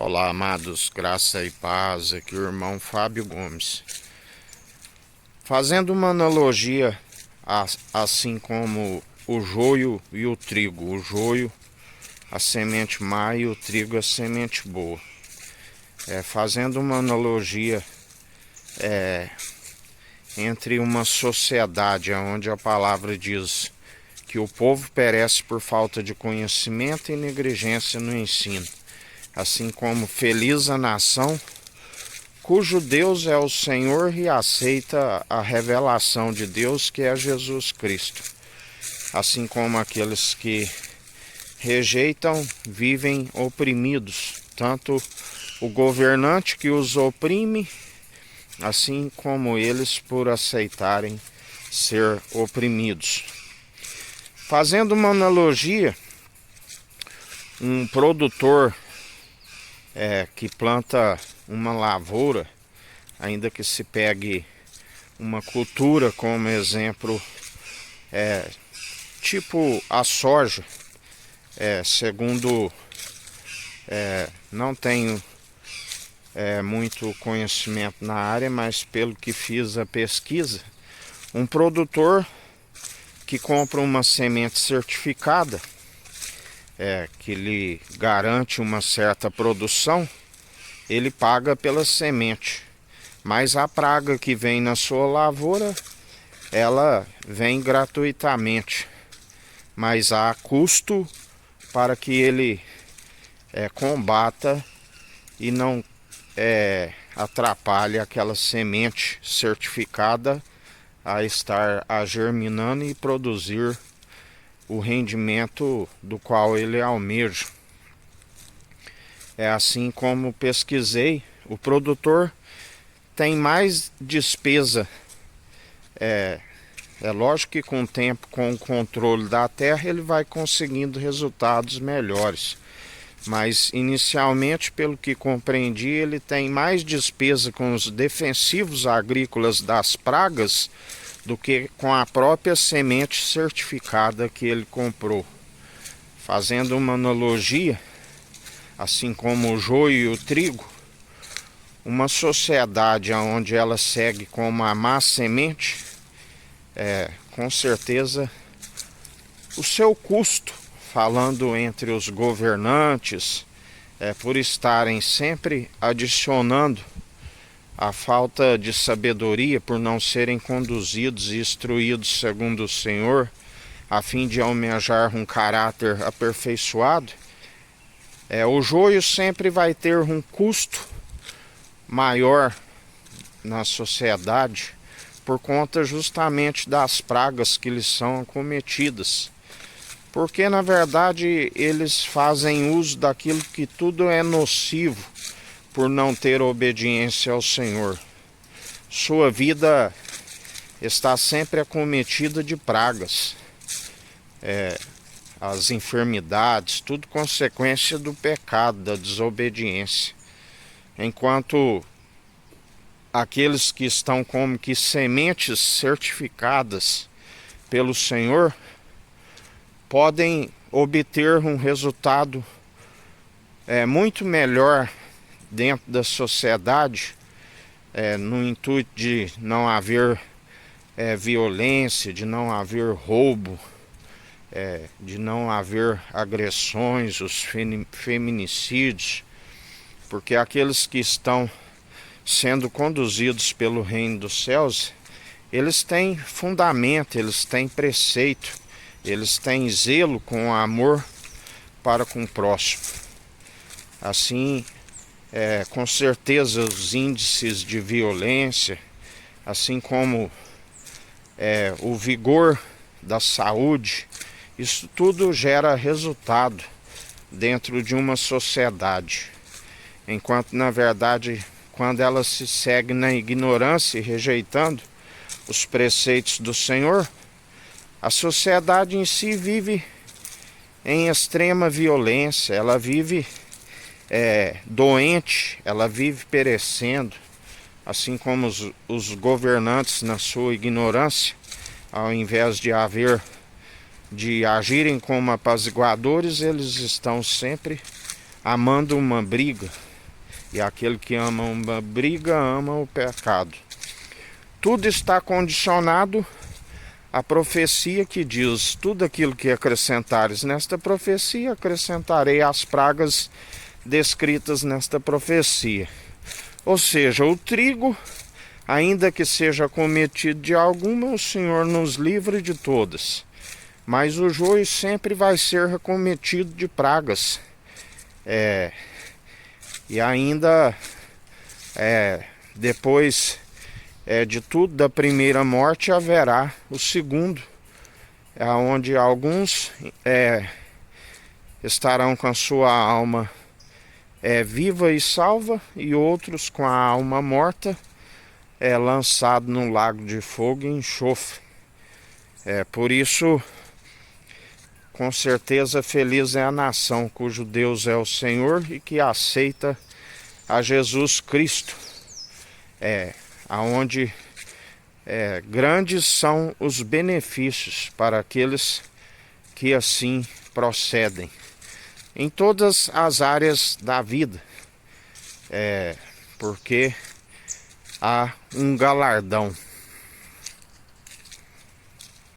Olá, amados, graça e paz, aqui o irmão Fábio Gomes. Fazendo uma analogia, assim como o joio e o trigo. O joio, a semente má, e o trigo, a semente boa. Fazendo uma analogia entre uma sociedade onde a palavra diz que o povo perece por falta de conhecimento e negligência no ensino, assim como feliz a nação cujo Deus é o Senhor e aceita a revelação de Deus, que é Jesus Cristo. Assim como aqueles que rejeitam vivem oprimidos, tanto o governante que os oprime, assim como eles por aceitarem ser oprimidos. Fazendo uma analogia, um produtor que planta uma lavoura, ainda que se pegue uma cultura como exemplo, tipo a soja, segundo não tenho muito conhecimento na área, mas pelo que fiz a pesquisa, um produtor que compra uma semente certificada, que lhe garante uma certa produção, ele paga pela semente. Mas a praga que vem na sua lavoura, ela vem gratuitamente. Mas há custo para que ele combata e não atrapalhe aquela semente certificada a estar germinando e produzir o rendimento do qual ele almeja. Assim como pesquisei, o produtor tem mais despesa. É lógico que com o tempo, com o controle da terra, ele vai conseguindo resultados melhores. Mas inicialmente, pelo que compreendi, ele tem mais despesa com os defensivos agrícolas das pragas do que com a própria semente certificada que ele comprou. Fazendo uma analogia, assim como o joio e o trigo, uma sociedade onde ela segue como a má semente, com certeza o seu custo, falando entre os governantes, por estarem sempre adicionando a falta de sabedoria, por não serem conduzidos e instruídos segundo o Senhor, a fim de almejar um caráter aperfeiçoado, o joio sempre vai ter um custo maior na sociedade por conta justamente das pragas que lhes são acometidas. Porque na verdade eles fazem uso daquilo que tudo é nocivo por não ter obediência ao Senhor. Sua vida está sempre acometida de pragas. As enfermidades, tudo consequência do pecado, da desobediência. Enquanto aqueles que estão como que sementes certificadas pelo Senhor podem obter um resultado muito melhor dentro da sociedade, no intuito de não haver violência, de não haver roubo, de não haver agressões, os feminicídios, porque aqueles que estão sendo conduzidos pelo reino dos céus, eles têm fundamento, eles têm preceito, eles têm zelo com amor para com o próximo. Assim, com certeza os índices de violência, assim como o vigor da saúde, isso tudo gera resultado dentro de uma sociedade. Enquanto, na verdade, quando ela se segue na ignorância e rejeitando os preceitos do Senhor, a sociedade em si vive em extrema violência, ela vive doente, ela vive perecendo, assim como os governantes na sua ignorância, ao invés de agirem como apaziguadores, eles estão sempre amando uma briga, E aquele que ama uma briga, ama o pecado. Tudo está condicionado à profecia que diz: tudo aquilo que acrescentares nesta profecia, acrescentarei as pragas descritas nesta profecia. Ou seja, o trigo, ainda que seja cometido de alguma, o Senhor nos livre de todas. Mas o joio sempre vai ser acometido de pragas. E ainda, depois de tudo, da primeira morte, haverá o segundo, onde alguns estarão com a sua alma viva e salva, e outros com a alma morta, lançado no lago de fogo e enxofre. Por isso, com certeza, feliz é a nação cujo Deus é o Senhor e que aceita a Jesus Cristo, aonde grandes são os benefícios para aqueles que assim procedem, em todas as áreas da vida, porque há um galardão.